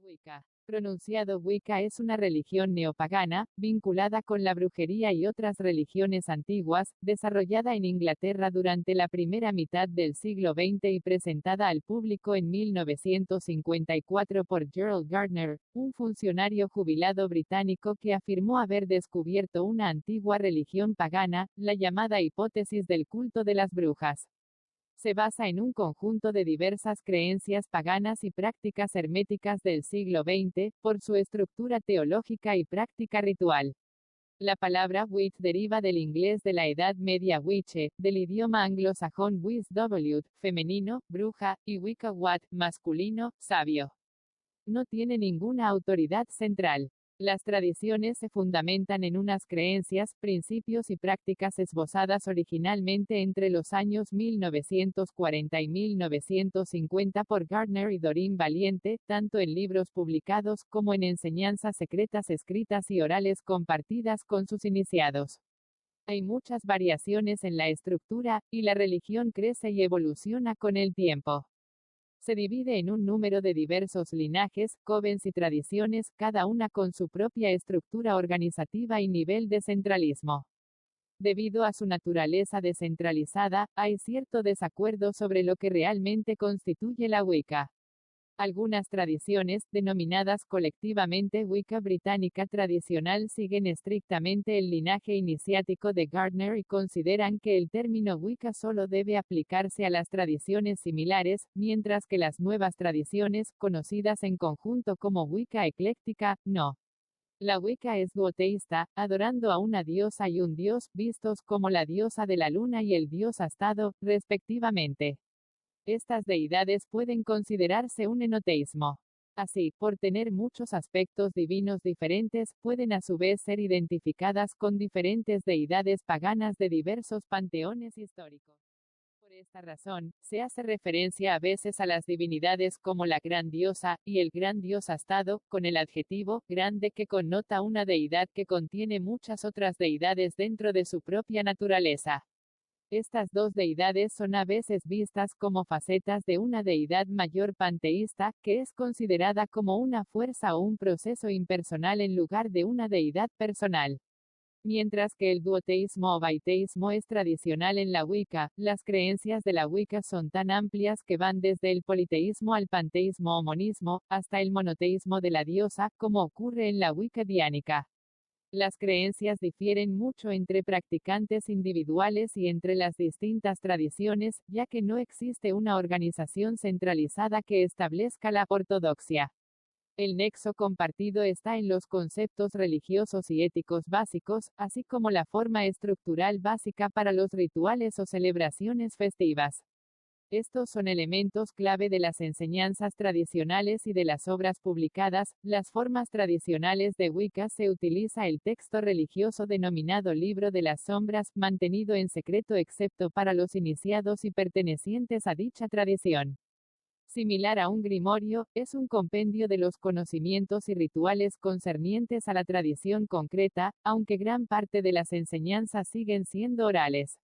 Wicca, pronunciado Wicca, es una religión neopagana, vinculada con la brujería y otras religiones antiguas, desarrollada en Inglaterra durante la primera mitad del siglo XX y presentada al público en 1954 por Gerald Gardner, un funcionario jubilado británico que afirmó haber descubierto una antigua religión pagana, la llamada hipótesis del culto de las brujas. Se basa en un conjunto de diversas creencias paganas y prácticas herméticas del siglo XX, por su estructura teológica y práctica ritual. La palabra witch deriva del inglés de la Edad Media witche, del idioma anglosajón wisdom, femenino, bruja, y wicca wat, masculino, sabio. No tiene ninguna autoridad central. Las tradiciones se fundamentan en unas creencias, principios y prácticas esbozadas originalmente entre los años 1940 y 1950 por Gardner y Doreen Valiente, tanto en libros publicados como en enseñanzas secretas escritas y orales compartidas con sus iniciados. Hay muchas variaciones en la estructura, y la religión crece y evoluciona con el tiempo. Se divide en un número de diversos linajes, covens y tradiciones, cada una con su propia estructura organizativa y nivel de centralismo. Debido a su naturaleza descentralizada, hay cierto desacuerdo sobre lo que realmente constituye la Wicca. Algunas tradiciones, denominadas colectivamente Wicca británica tradicional, siguen estrictamente el linaje iniciático de Gardner y consideran que el término Wicca solo debe aplicarse a las tradiciones similares, mientras que las nuevas tradiciones, conocidas en conjunto como Wicca ecléctica, no. La Wicca es duoteísta, adorando a una diosa y un dios, vistos como la diosa de la luna y el dios astado, respectivamente. Estas deidades pueden considerarse un enoteísmo. Así, por tener muchos aspectos divinos diferentes, pueden a su vez ser identificadas con diferentes deidades paganas de diversos panteones históricos. Por esta razón, se hace referencia a veces a las divinidades como la gran diosa, y el gran dios astado, con el adjetivo grande que connota una deidad que contiene muchas otras deidades dentro de su propia naturaleza. Estas dos deidades son a veces vistas como facetas de una deidad mayor panteísta, que es considerada como una fuerza o un proceso impersonal en lugar de una deidad personal. Mientras que el duoteísmo o biteísmo es tradicional en la Wicca, las creencias de la Wicca son tan amplias que van desde el politeísmo al panteísmo o monismo, hasta el monoteísmo de la diosa, como ocurre en la Wicca diánica. Las creencias difieren mucho entre practicantes individuales y entre las distintas tradiciones, ya que no existe una organización centralizada que establezca la ortodoxia. El nexo compartido está en los conceptos religiosos y éticos básicos, así como la forma estructural básica para los rituales o celebraciones festivas. Estos son elementos clave de las enseñanzas tradicionales y de las obras publicadas. Las formas tradicionales de Wicca se utiliza el texto religioso denominado Libro de las Sombras, mantenido en secreto excepto para los iniciados y pertenecientes a dicha tradición. Similar a un grimorio, es un compendio de los conocimientos y rituales concernientes a la tradición concreta, aunque gran parte de las enseñanzas siguen siendo orales.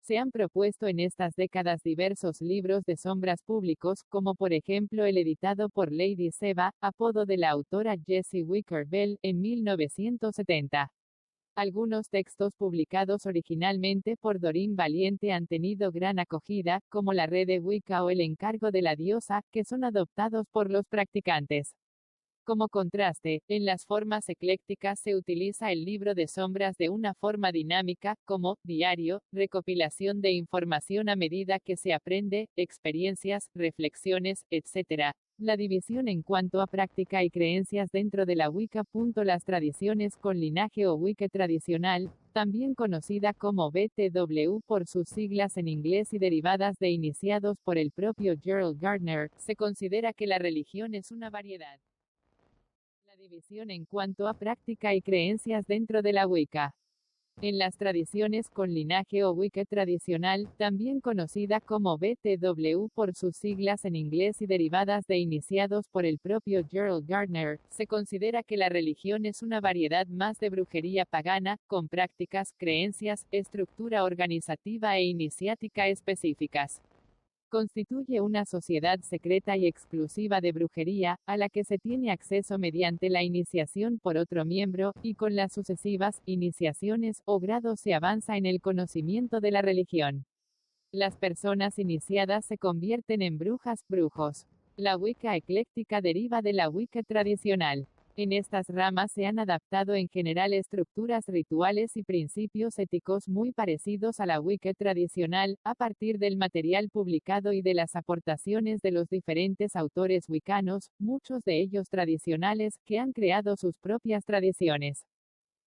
Se han propuesto en estas décadas diversos libros de sombras públicos, como por ejemplo el editado por Lady Seba, apodo de la autora Jessie Wicker Bell, en 1970. Algunos textos publicados originalmente por Doreen Valiente han tenido gran acogida, como la Red de Wicca o el Encargo de la Diosa, que son adoptados por los practicantes. Como contraste, en las formas eclécticas se utiliza el libro de sombras de una forma dinámica, como diario, recopilación de información a medida que se aprende, experiencias, reflexiones, etc. La división en cuanto a práctica y creencias dentro de la Wicca. Las tradiciones con linaje o Wicca tradicional, también conocida como BTW por sus siglas en inglés y derivadas de iniciados por el propio Gerald Gardner, se considera que la religión es una variedad. La división en cuanto a práctica y creencias dentro de la Wicca. En las tradiciones con linaje o Wicca tradicional, también conocida como BTW por sus siglas en inglés y derivadas de iniciados por el propio Gerald Gardner, se considera que la religión es una variedad más de brujería pagana, con prácticas, creencias, estructura organizativa e iniciática específicas. constituye una sociedad secreta y exclusiva de brujería, a la que se tiene acceso mediante la iniciación por otro miembro, y con las sucesivas iniciaciones o grados se avanza en el conocimiento de la religión. Las personas iniciadas se convierten en brujas, brujos. La Wicca ecléctica deriva de la Wicca tradicional. En estas ramas se han adaptado en general estructuras rituales y principios éticos muy parecidos a la Wicca tradicional, a partir del material publicado y de las aportaciones de los diferentes autores wiccanos, muchos de ellos tradicionales, que han creado sus propias tradiciones.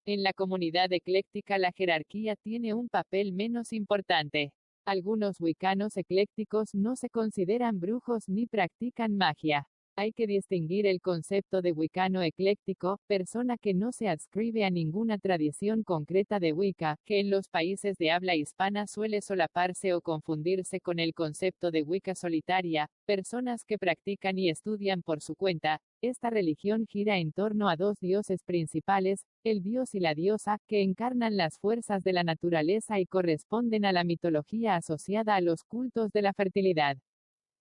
En la comunidad ecléctica la jerarquía tiene un papel menos importante. Algunos wiccanos eclécticos no se consideran brujos ni practican magia. Hay que distinguir el concepto de wicano ecléctico, persona que no se adscribe a ninguna tradición concreta de Wicca, que en los países de habla hispana suele solaparse o confundirse con el concepto de Wicca solitaria, personas que practican y estudian por su cuenta. Esta religión gira en torno a dos dioses principales, el dios y la diosa, que encarnan las fuerzas de la naturaleza y corresponden a la mitología asociada a los cultos de la fertilidad.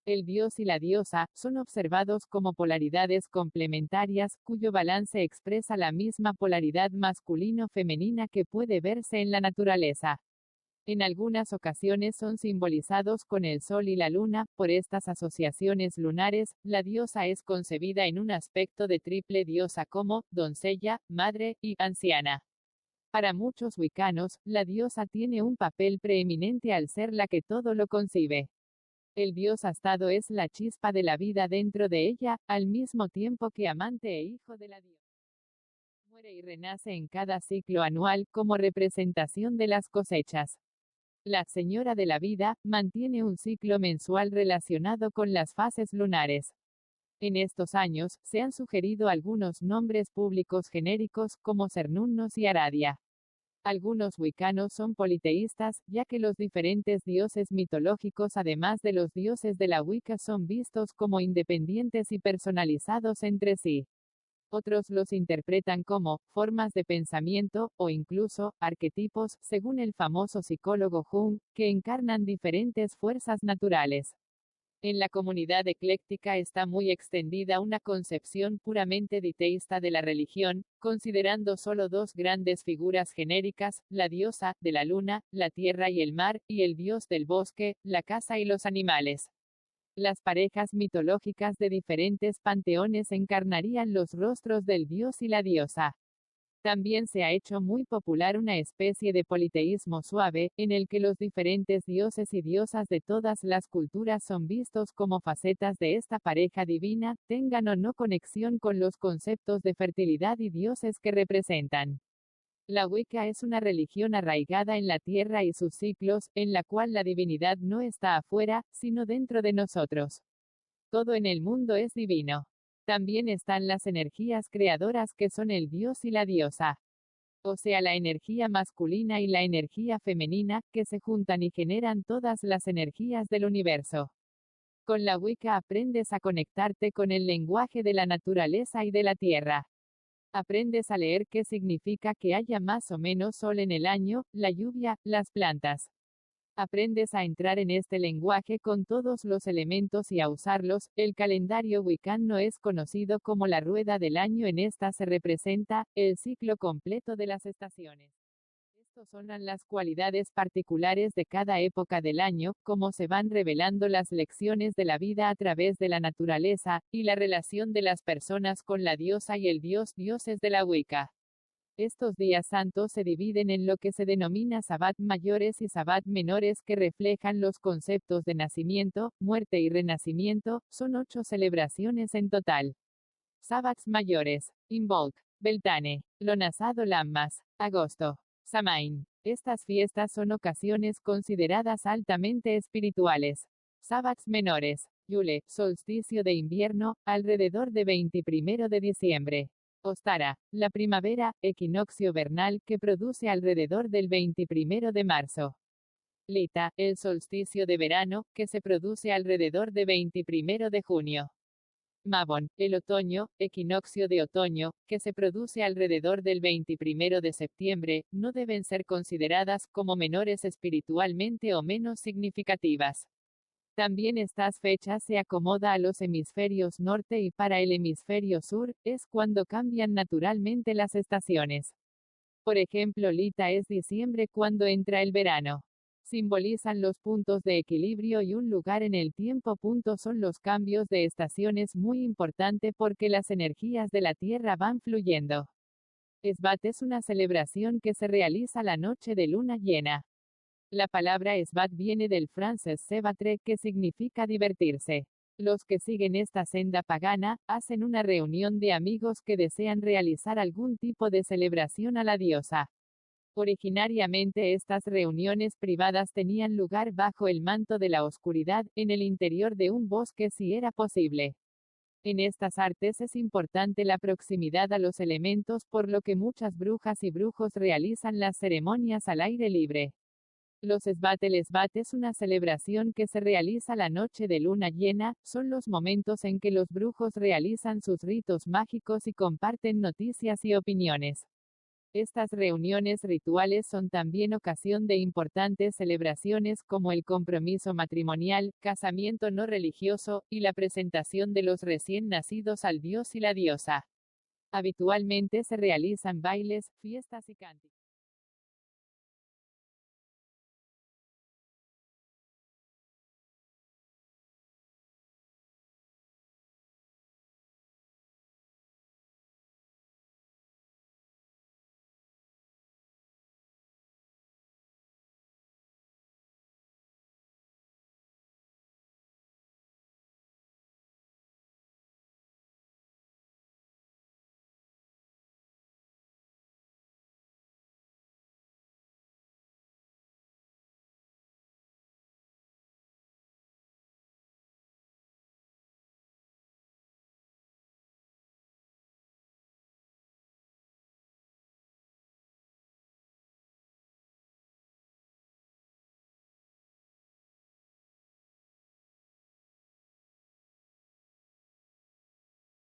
El dios y la diosa son observados como polaridades complementarias, cuyo balance expresa la misma polaridad masculino-femenina que puede verse en la naturaleza. En algunas ocasiones son simbolizados con el sol y la luna. Por estas asociaciones lunares, la diosa es concebida en un aspecto de triple diosa como doncella, madre y anciana. Para muchos wiccanos, la diosa tiene un papel preeminente al ser la que todo lo concibe. El dios astado es la chispa de la vida dentro de ella, al mismo tiempo que amante e hijo de la diosa. Muere y renace en cada ciclo anual, como representación de las cosechas. La señora de la vida mantiene un ciclo mensual relacionado con las fases lunares. En estos años, se han sugerido algunos nombres públicos genéricos, como Cernunnos y Aradia. Algunos wiccanos son politeístas, ya que los diferentes dioses mitológicos además de los dioses de la Wicca son vistos como independientes y personalizados entre sí. Otros los interpretan como formas de pensamiento, o incluso arquetipos, según el famoso psicólogo Jung, que encarnan diferentes fuerzas naturales. En la comunidad ecléctica está muy extendida una concepción puramente diteísta de la religión, considerando solo dos grandes figuras genéricas, la diosa, de la luna, la tierra y el mar, y el dios del bosque, la casa y los animales. Las parejas mitológicas de diferentes panteones encarnarían los rostros del dios y la diosa. También se ha hecho muy popular una especie de politeísmo suave, en el que los diferentes dioses y diosas de todas las culturas son vistos como facetas de esta pareja divina, tengan o no conexión con los conceptos de fertilidad y dioses que representan. La Wicca es una religión arraigada en la tierra y sus ciclos, en la cual la divinidad no está afuera, sino dentro de nosotros. Todo en el mundo es divino. También están las energías creadoras que son el dios y la diosa. O sea, la energía masculina y la energía femenina, que se juntan y generan todas las energías del universo. Con la Wicca aprendes a conectarte con el lenguaje de la naturaleza y de la tierra. Aprendes a leer qué significa que haya más o menos sol en el año, la lluvia, las plantas. Aprendes a entrar en este lenguaje con todos los elementos y a usarlos. El calendario wicano es conocido como la rueda del año. En esta se representa el ciclo completo de las estaciones. Estos son las cualidades particulares de cada época del año, cómo se van revelando las lecciones de la vida a través de la naturaleza, y la relación de las personas con la diosa y el dios, dioses de la Wicca. Estos días santos se dividen en lo que se denomina Sabbat mayores y Sabbat menores, que reflejan los conceptos de nacimiento, muerte y renacimiento. Son 8 celebraciones en total. Sabbats mayores: Imbolc, Beltane, Lonasado Lammas, Agosto, Samain. Estas fiestas son ocasiones consideradas altamente espirituales. Sabbats menores: Yule, solsticio de invierno, alrededor de 21 de diciembre. Ostara, la primavera, equinoccio vernal, que produce alrededor del 21 de marzo. Lita, el solsticio de verano, que se produce alrededor de 21 de junio. Mabon, el otoño, equinoccio de otoño, que se produce alrededor del 21 de septiembre, no deben ser consideradas como menores espiritualmente o menos significativas. También estas fechas se acomoda a los hemisferios norte y para el hemisferio sur, es cuando cambian naturalmente las estaciones. Por ejemplo, Lita es diciembre cuando entra el verano. Simbolizan los puntos de equilibrio y un lugar en el tiempo. Son los cambios de estaciones muy importante porque las energías de la Tierra van fluyendo. Esbat es una celebración que se realiza la noche de luna llena. La palabra Esbat viene del francés se battre, que significa divertirse. Los que siguen esta senda pagana, hacen una reunión de amigos que desean realizar algún tipo de celebración a la diosa. Originariamente estas reuniones privadas tenían lugar bajo el manto de la oscuridad, en el interior de un bosque si era posible. En estas artes es importante la proximidad a los elementos, por lo que muchas brujas y brujos realizan las ceremonias al aire libre. Los Esbat. El Esbat es una celebración que se realiza la noche de luna llena, son los momentos en que los brujos realizan sus ritos mágicos y comparten noticias y opiniones. Estas reuniones rituales son también ocasión de importantes celebraciones como el compromiso matrimonial, casamiento no religioso, y la presentación de los recién nacidos al dios y la diosa. Habitualmente se realizan bailes, fiestas y cánticos.